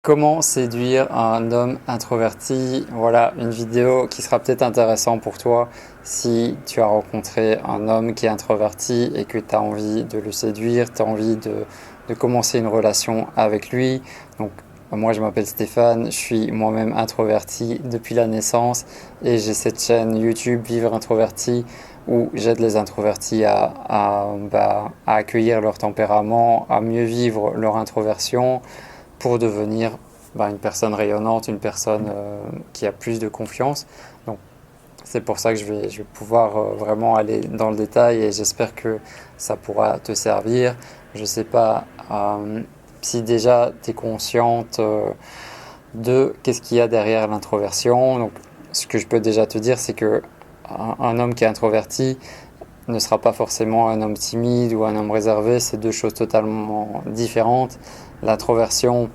Comment séduire un homme introverti? Voilà une vidéo qui sera peut-être intéressante pour toi si tu as rencontré un homme qui est introverti et que tu as envie de le séduire, tu as envie de commencer une relation avec lui. Donc, moi, je m'appelle Stéphane, je suis moi-même introverti depuis la naissance et j'ai cette chaîne YouTube Vivre Introverti où j'aide les introvertis à accueillir leur tempérament, à mieux vivre leur introversion pour devenir une personne rayonnante, une personne qui a plus de confiance. Donc c'est pour ça que je vais pouvoir vraiment aller dans le détail et j'espère que ça pourra te servir. Je ne sais pas si déjà tu es consciente de qu'est-ce qu'il y a derrière l'introversion. Donc ce que je peux déjà te dire, c'est que un homme qui est introverti ne sera pas forcément un homme timide ou un homme réservé. C'est deux choses totalement différentes. L'introversion,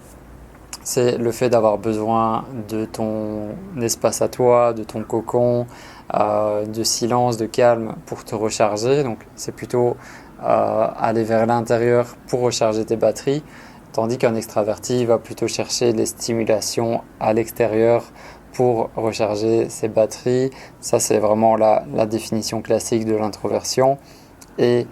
c'est le fait d'avoir besoin de ton espace à toi, de ton cocon, de silence, de calme pour te recharger. Donc c'est plutôt aller vers l'intérieur pour recharger tes batteries, tandis qu'un extraverti va plutôt chercher les stimulations à l'extérieur pour recharger ses batteries. Ça, c'est vraiment la définition classique de l'introversion. Et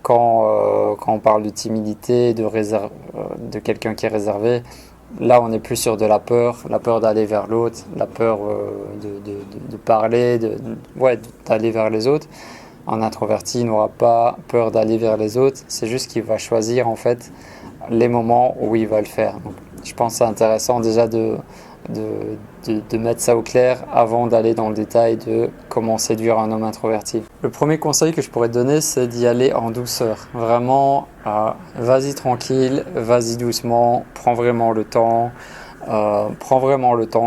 quand on parle de timidité, de quelqu'un qui est réservé, là, on est plus sur de la peur d'aller vers l'autre, la peur de parler, d'aller vers les autres. Un introverti n'aura pas peur d'aller vers les autres, c'est juste qu'il va choisir en fait les moments où il va le faire. Donc, je pense que c'est intéressant déjà de mettre ça au clair avant d'aller dans le détail de comment séduire un homme introverti. Le premier conseil que je pourrais te donner, c'est d'y aller en douceur. Vraiment, vas-y tranquille, vas-y doucement, prends vraiment le temps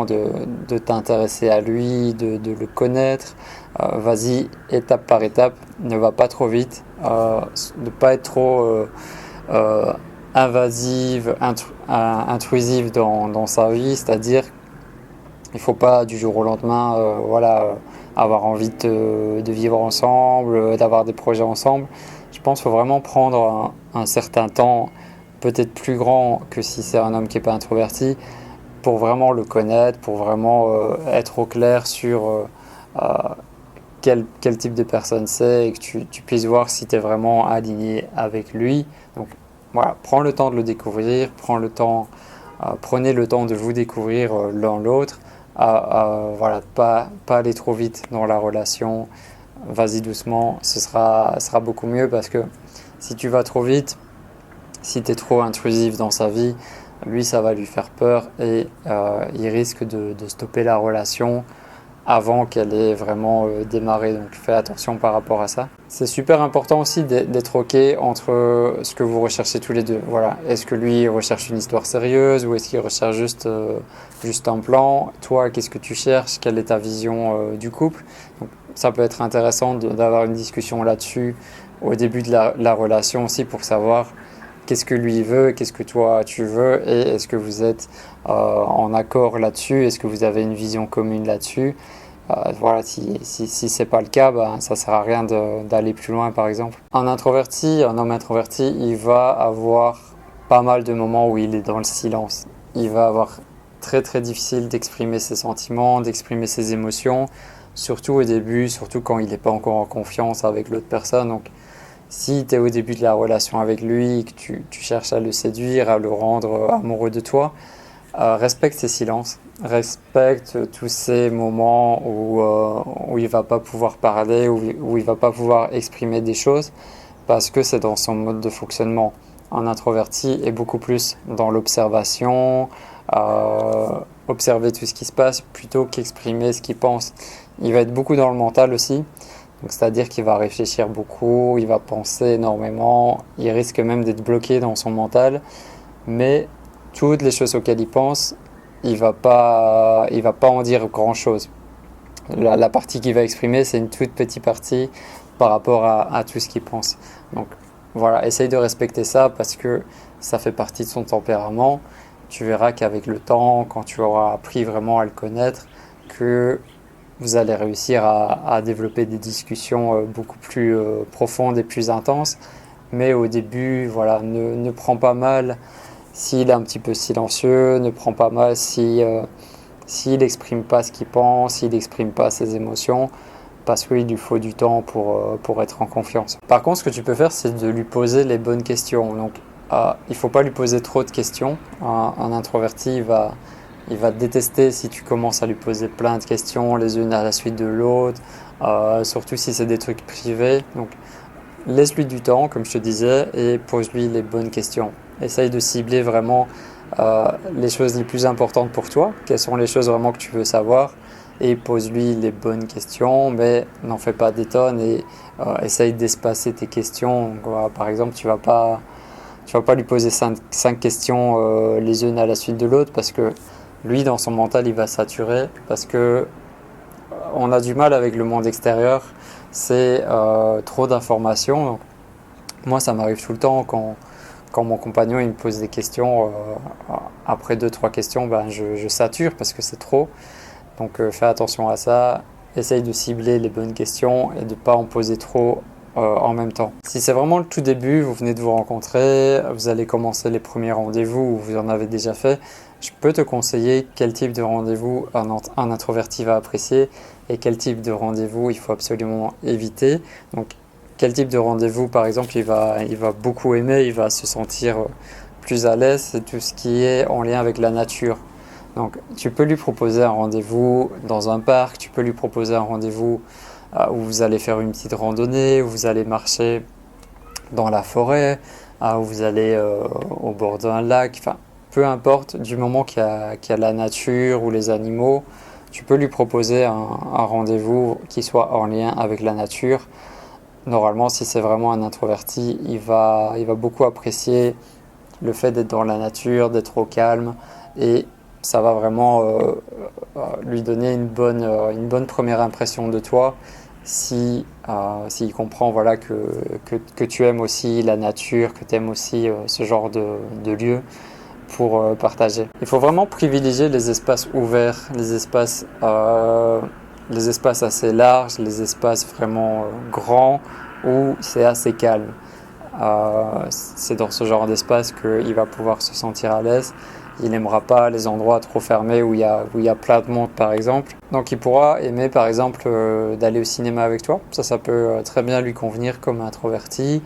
de t'intéresser à lui, de le connaître. Vas-y étape par étape, ne va pas trop vite, ne pas être trop invasive, intrusive dans sa vie, c'est-à-dire il ne faut pas du jour au lendemain avoir envie de vivre ensemble, d'avoir des projets ensemble. Je pense qu'il faut vraiment prendre un certain temps, peut-être plus grand que si c'est un homme qui n'est pas introverti, pour vraiment le connaître, pour vraiment être au clair sur quel type de personne c'est et que tu puisses voir si tu es vraiment aligné avec lui. Donc voilà, prends le temps de le découvrir, prenez le temps de vous découvrir l'un l'autre. Voilà, pas aller trop vite dans la relation, vas-y doucement, sera beaucoup mieux parce que si tu vas trop vite, si tu es trop intrusif dans sa vie, lui ça va lui faire peur et il risque de stopper la relation avant qu'elle ait vraiment démarré. Donc fais attention par rapport à ça. C'est super important aussi d'être ok entre ce que vous recherchez tous les deux. Voilà. Est-ce que lui recherche une histoire sérieuse ou est-ce qu'il recherche juste un plan? Toi, qu'est-ce que tu cherches? Quelle est ta vision du couple? Donc, ça peut être intéressant d'avoir une discussion là-dessus au début de la relation aussi pour savoir qu'est-ce que lui veut, qu'est-ce que toi tu veux et est-ce que vous êtes en accord là-dessus, est-ce que vous avez une vision commune là-dessus. Voilà, si c'est pas le cas, ça sert à rien d'aller plus loin par exemple. Un homme introverti, il va avoir pas mal de moments où il est dans le silence. Il va avoir très très difficile d'exprimer ses sentiments, d'exprimer ses émotions, surtout au début, surtout quand il n'est pas encore en confiance avec l'autre personne. Donc si tu es au début de la relation avec lui, que tu cherches à le séduire, à le rendre amoureux de toi, respecte ses silences, respecte tous ces moments où il va pas pouvoir parler, où il va pas pouvoir exprimer des choses, parce que c'est dans son mode de fonctionnement. Un introverti est beaucoup plus dans l'observation, observer tout ce qui se passe plutôt qu'exprimer ce qu'il pense. Il va être beaucoup dans le mental aussi, donc c'est-à-dire qu'il va réfléchir beaucoup, il va penser énormément, il risque même d'être bloqué dans son mental, mais toutes les choses auxquelles il pense, il va pas en dire grand-chose. La partie qu'il va exprimer, c'est une toute petite partie par rapport à tout ce qu'il pense. Donc voilà, essaye de respecter ça parce que ça fait partie de son tempérament. Tu verras qu'avec le temps, quand tu auras appris vraiment à le connaître, que vous allez réussir à développer des discussions beaucoup plus profondes et plus intenses. Mais au début, voilà, ne prends pas mal S'il est un petit peu silencieux, ne prends pas mal s'il n'exprime pas ce qu'il pense, s'il n'exprime pas ses émotions, parce qu'il lui faut du temps pour être en confiance. Par contre, ce que tu peux faire, c'est de lui poser les bonnes questions. Donc, il ne faut pas lui poser trop de questions. Un introverti, il va détester si tu commences à lui poser plein de questions, les unes à la suite de l'autre, surtout si c'est des trucs privés. Donc, laisse-lui du temps, comme je te disais, et pose-lui les bonnes questions. Essaye de cibler vraiment les choses les plus importantes pour toi, quelles sont les choses vraiment que tu veux savoir, et pose-lui les bonnes questions, mais n'en fais pas des tonnes et essaye d'espacer tes questions. Donc, voilà, par exemple, tu vas pas lui poser cinq questions les unes à la suite de l'autre, parce que lui, dans son mental, il va saturer, parce que on a du mal avec le monde extérieur, c'est trop d'informations. Donc, moi, ça m'arrive tout le temps quand mon compagnon il me pose des questions, après 2-3 questions, ben, je sature parce que c'est trop. Donc fais attention à ça, essaye de cibler les bonnes questions et de ne pas en poser trop en même temps. Si c'est vraiment le tout début, vous venez de vous rencontrer, vous allez commencer les premiers rendez-vous ou vous en avez déjà fait, je peux te conseiller quel type de rendez-vous un introverti va apprécier et quel type de rendez-vous il faut absolument éviter. Donc quel type de rendez-vous, par exemple, il va beaucoup aimer, il va se sentir plus à l'aise, c'est tout ce qui est en lien avec la nature. Donc, tu peux lui proposer un rendez-vous dans un parc, tu peux lui proposer un rendez-vous où vous allez faire une petite randonnée, où vous allez marcher dans la forêt, où vous allez au bord d'un lac, enfin, peu importe, du moment qu'il y a la nature ou les animaux, tu peux lui proposer un rendez-vous qui soit en lien avec la nature. Normalement, si c'est vraiment un introverti, il va beaucoup apprécier le fait d'être dans la nature, d'être au calme, et ça va vraiment lui donner une bonne première impression de toi s'il comprend voilà, que tu aimes aussi la nature, que tu aimes aussi ce genre de lieu pour partager. Il faut vraiment privilégier les espaces ouverts, les espaces assez larges, les espaces vraiment grands où c'est assez calme. C'est dans ce genre d'espace qu'il va pouvoir se sentir à l'aise. Il n'aimera pas les endroits trop fermés où il y a plein de monde par exemple. Donc il pourra aimer par exemple d'aller au cinéma avec toi. Ça peut très bien lui convenir comme introverti.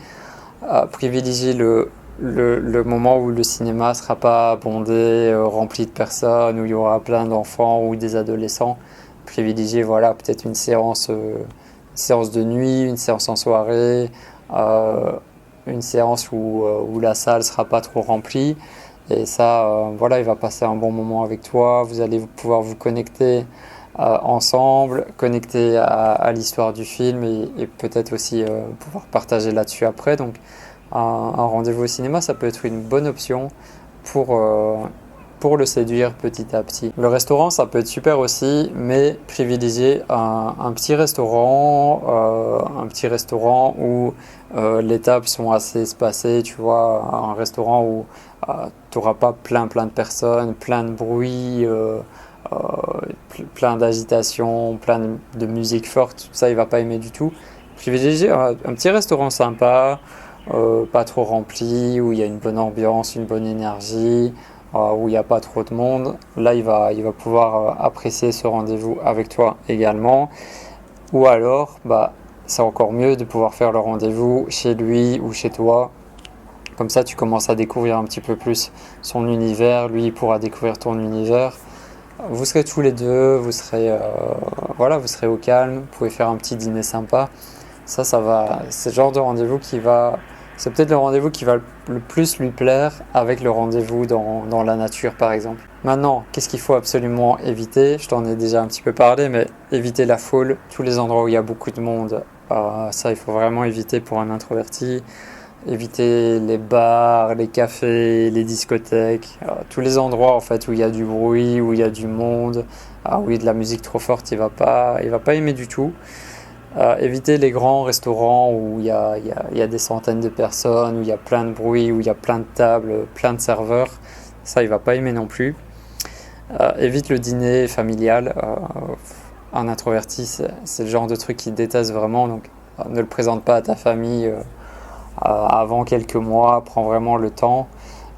Privilégier le moment où le cinéma ne sera pas bondé, rempli de personnes, où il y aura plein d'enfants ou des adolescents. Privilégier voilà, peut-être une séance de nuit, une séance en soirée, une séance où la salle ne sera pas trop remplie. Et ça, voilà, il va passer un bon moment avec toi. Vous allez pouvoir vous connecter ensemble, connecter à l'histoire du film et peut-être aussi pouvoir partager là-dessus après. Donc, un rendez-vous au cinéma, ça peut être une bonne option pour le séduire petit à petit. Le restaurant, ça peut être super aussi, mais privilégier un petit restaurant où les tables sont assez espacées, tu vois, un restaurant où tu n'auras pas plein de personnes, plein de bruit, plein d'agitation, plein de musique forte, ça il va pas aimer du tout. Privilégier un petit restaurant sympa, pas trop rempli, où il y a une bonne ambiance, une bonne énergie, où il n'y a pas trop de monde. Là, il va pouvoir apprécier ce rendez-vous avec toi également. Ou alors, c'est encore mieux de pouvoir faire le rendez-vous chez lui ou chez toi. Comme ça, tu commences à découvrir un petit peu plus son univers. Lui, il pourra découvrir ton univers. Vous serez tous les deux, vous serez au calme. Vous pouvez faire un petit dîner sympa. Ça va. C'est le genre de rendez-vous c'est peut-être le rendez-vous qui va le plus lui plaire avec le rendez-vous dans la nature par exemple. Maintenant, qu'est-ce qu'il faut absolument éviter? Je t'en ai déjà un petit peu parlé, mais éviter la foule, tous les endroits où il y a beaucoup de monde, ça il faut vraiment éviter pour un introverti. Éviter les bars, les cafés, les discothèques, tous les endroits en fait où il y a du bruit, où il y a du monde, où il y a de la musique trop forte, il va pas aimer du tout. Éviter les grands restaurants où il y a des centaines de personnes, où il y a plein de bruit, où il y a plein de tables, plein de serveurs. Ça, il va pas aimer non plus. Évite le dîner familial. Un introverti, c'est le genre de truc qu'il déteste vraiment. Donc, ne le présente pas à ta famille avant quelques mois. Prends vraiment le temps.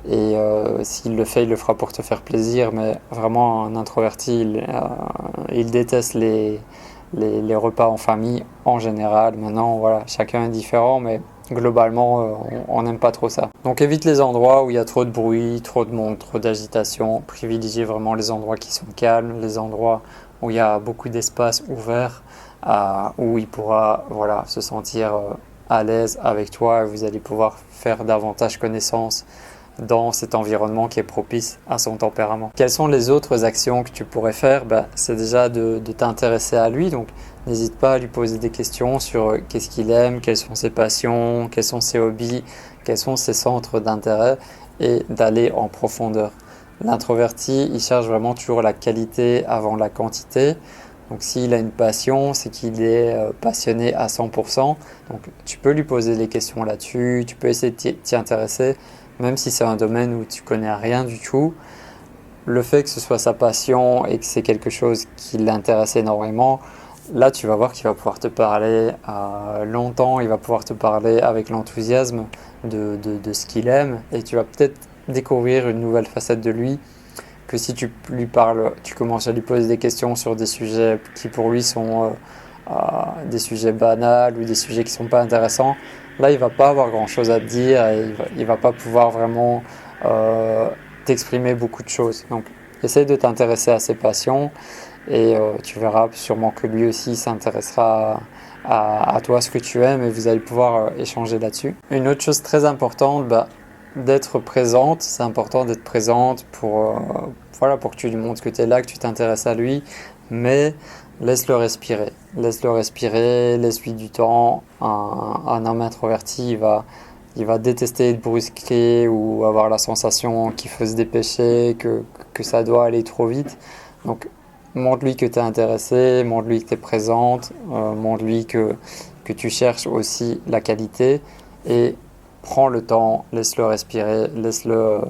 Et s'il le fait, il le fera pour te faire plaisir, mais vraiment un introverti, il déteste les repas en famille en général. Maintenant, voilà, chacun est différent, mais globalement, on n'aime pas trop ça. Donc évite les endroits où il y a trop de bruit, trop de monde, trop d'agitation. Privilégiez vraiment les endroits qui sont calmes, les endroits où il y a beaucoup d'espace ouvert, où il pourra voilà, se sentir à l'aise avec toi et vous allez pouvoir faire davantage connaissance dans cet environnement qui est propice à son tempérament. Quelles sont les autres actions que tu pourrais faire? C'est déjà de t'intéresser à lui, donc n'hésite pas à lui poser des questions sur qu'est-ce qu'il aime, quelles sont ses passions, quels sont ses hobbies, quels sont ses centres d'intérêt et d'aller en profondeur. L'introverti, il cherche vraiment toujours la qualité avant la quantité. Donc s'il a une passion, c'est qu'il est passionné à 100%. Donc tu peux lui poser des questions là-dessus, tu peux essayer de t'y intéresser, même si c'est un domaine où tu connais rien du tout. Le fait que ce soit sa passion et que c'est quelque chose qui l'intéresse énormément, là tu vas voir qu'il va pouvoir te parler longtemps, il va pouvoir te parler avec l'enthousiasme de ce qu'il aime et tu vas peut-être découvrir une nouvelle facette de lui que si tu lui parles, tu commences à lui poser des questions sur des sujets qui pour lui sont des sujets banals ou des sujets qui ne sont pas intéressants, là il va pas avoir grand chose à te dire et il va pas pouvoir vraiment t'exprimer beaucoup de choses. Donc essaye de t'intéresser à ses passions et tu verras sûrement que lui aussi s'intéressera à toi, ce que tu aimes et vous allez pouvoir échanger là-dessus. Une autre chose très importante, d'être présente, c'est important d'être présente voilà, pour que tu lui montres que tu es là, que tu t'intéresses à lui, mais laisse-le respirer, laisse-lui du temps. Un homme introverti, il va détester être brusqué ou avoir la sensation qu'il faut se dépêcher, que ça doit aller trop vite. Donc montre-lui que tu es intéressé, montre-lui que tu es présente, montre-lui que tu cherches aussi la qualité et prends le temps, laisse-le respirer, laisse-le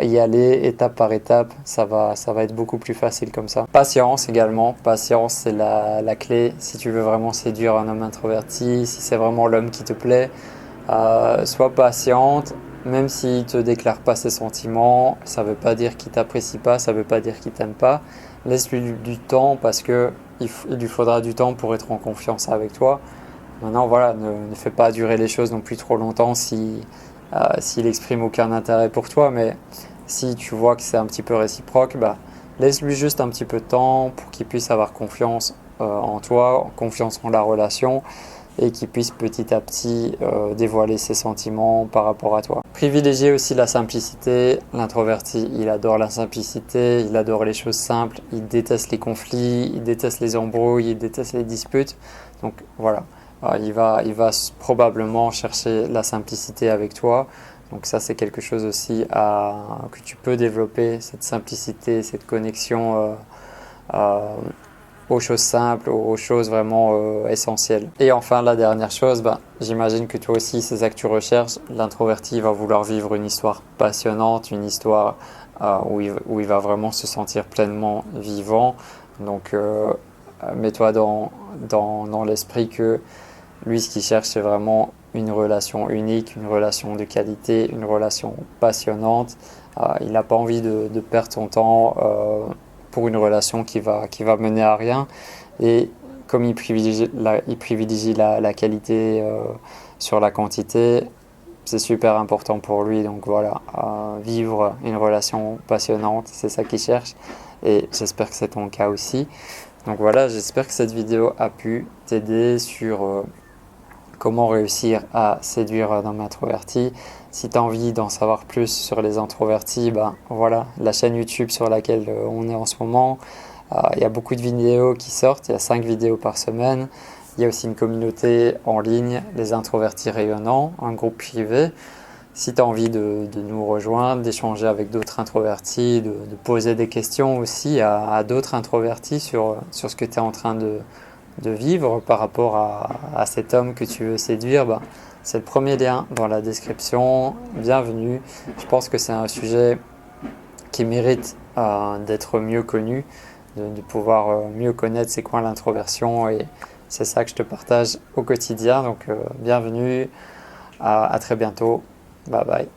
y aller étape par étape, ça va être beaucoup plus facile comme ça. Patience également, patience c'est la clé si tu veux vraiment séduire un homme introverti, si c'est vraiment l'homme qui te plaît, sois patiente, même s'il ne te déclare pas ses sentiments, ça ne veut pas dire qu'il t'apprécie pas, ça ne veut pas dire qu'il t'aime pas, laisse-lui du temps parce que il lui faudra du temps pour être en confiance avec toi. Maintenant, voilà, ne fais pas durer les choses non plus trop longtemps s'il exprime aucun intérêt pour toi, mais si tu vois que c'est un petit peu réciproque, laisse-lui juste un petit peu de temps pour qu'il puisse avoir confiance en toi, confiance en la relation et qu'il puisse petit à petit dévoiler ses sentiments par rapport à toi. Privilégiez aussi la simplicité. L'introverti, il adore la simplicité, il adore les choses simples, il déteste les conflits, il déteste les embrouilles, il déteste les disputes. Donc voilà. Il va probablement chercher la simplicité avec toi. Donc ça, c'est quelque chose aussi que tu peux développer, cette simplicité, cette connexion aux choses simples, aux choses vraiment essentielles. Et enfin, la dernière chose, j'imagine que toi aussi, c'est ça que tu recherches. L'introverti va vouloir vivre une histoire passionnante, une histoire où il va vraiment se sentir pleinement vivant. Donc, mets-toi dans l'esprit que lui, ce qu'il cherche, c'est vraiment une relation unique, une relation de qualité, une relation passionnante. Il n'a pas envie de perdre son temps pour une relation qui va mener à rien. Et comme il privilégie la qualité sur la quantité, c'est super important pour lui. Donc voilà, vivre une relation passionnante, c'est ça qu'il cherche. Et j'espère que c'est ton cas aussi. Donc voilà, j'espère que cette vidéo a pu t'aider sur comment réussir à séduire un homme introverti. Si tu as envie d'en savoir plus sur les introvertis, voilà, la chaîne YouTube sur laquelle on est en ce moment. Il y a beaucoup de vidéos qui sortent, il y a 5 vidéos par semaine. Il y a aussi une communauté en ligne, les introvertis rayonnants, un groupe privé. Si tu as envie de nous rejoindre, d'échanger avec d'autres introvertis, de poser des questions aussi à d'autres introvertis sur ce que tu es en train de vivre par rapport à cet homme que tu veux séduire, c'est le premier lien dans la description. Bienvenue. Je pense que c'est un sujet qui mérite d'être mieux connu, de pouvoir mieux connaître c'est quoi l'introversion et c'est ça que je te partage au quotidien. Donc bienvenue, à très bientôt. Bye bye.